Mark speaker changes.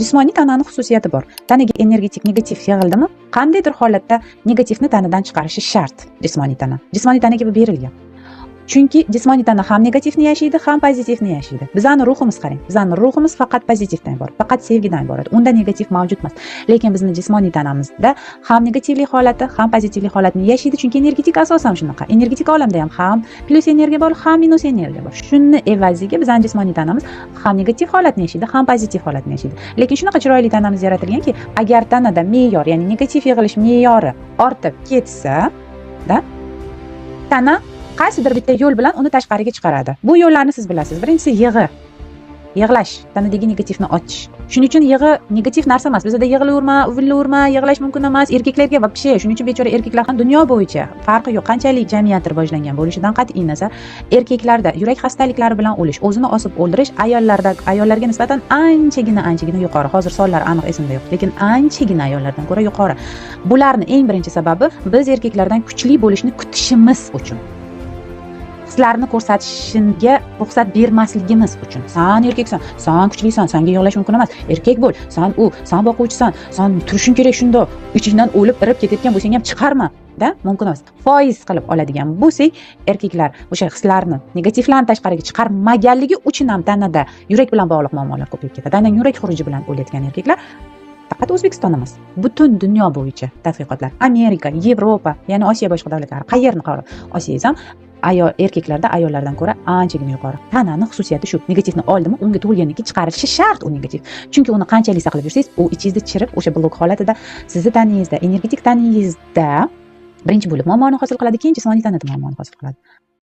Speaker 1: Jismoniy tanani xususiyati bor. Tanaga energetik negativ yig'ildimi, qandaydir holatda negativni tanadan chiqarishi shart jismoniy tana. Jismoniy tanaga bu berilgan. Chunki jismoniy tana ham negativni yashaydi, ham pozitivni yashaydi. Bizning ruhimiz qarang. Bizning ruhimiz faqat pozitivdan iborat, faqat sevgidan iborat. Unda negativ mavjud emas. Lekin bizning jismoniy tanamizda ham negativlik holati, ham pozitivlik holatini yashaydi, chunki energetik asosan shunaqa. Energetik olamda ham plyus energiya bor, ham minus energiya bor. Shuni evaziga bizning jismoniy tanamiz ham negativ holatni yashaydi, ham pozitiv holatni yashaydi. Lekin shunaqa chiroyli tanamiz yaratilganki, agar tanada me'yor, ya'ni negativ yig'ilish me'yori ortib ketsa, tana qaysidir bitta yo'l bilan uni tashqariga chiqaradi. Bu yo'llarni siz bilasiz. Birinchisi yig'lash, tanadagi negativni ochish. Shuning uchun yig'i negativ narsa emas. Bizda yig'laverma, uvillaverma, yig'lash mumkin emas. Erkaklarga вообще, shuning uchun bechora erkaklar ham dunyo bo'yicha farqi yo'q. Qanchalik jamiyat rivojlangan bo'lishidan qat'iy nazar, erkaklarda yurak xastaliklari bilan o'lish, o'zini osib o'ldirish ayollarga nisbatan anchagina yuqori. Hozir sonlar aniq esimda yo'q, lekin anchagina ayollardan ko'ra yuqori. Bularning eng birinchi sababi biz erkaklardan kuchli bo'lishni kutishimiz uchun. Hislarni ko'rsatishiga ruxsat bermasligimiz uchun. Sen erkaksan, sen kuchlisan, senga yig'lash mumkin emas. Erkak bo'l, sen boquvchisan, sen turishing kerak shundoq. Ichingdan o'lib irib ketayotgan bo'lsang ham chiqarma. Mumkin emas. Foiz qilib oladigan bo'lsak, erkaklar o'sha hislarni, negativlarni tashqariga chiqarmaganligi uchun ham tanada yurak bilan bog'liq muammolar ko'payib ketadi. Aynan yurak xuruji bilan o'layotgan erkaklar faqat O'zbekiston emas, butun dunyo bo'yicha tadqiqotlar, Amerika, Yevropa, ya'ni Osiyo boshqa davlatlari, qayerni qarab olsangiz ham erkaklarda ayollardan ko'ra anchagina yuqori. Tanani xususiyati shu. Negativni oldimi, unga tug'ilgandan keyin chiqarishi shart u negativ. Chunki uni qanchalik saqlab yursangiz, u ichingizda chirib, o'sha blok holatida, sizni tanangizda, energetik tanangizda birinchi bo'lib muammoni hosil qiladi, keyin jismoniy tanada muammoni hosil qiladi.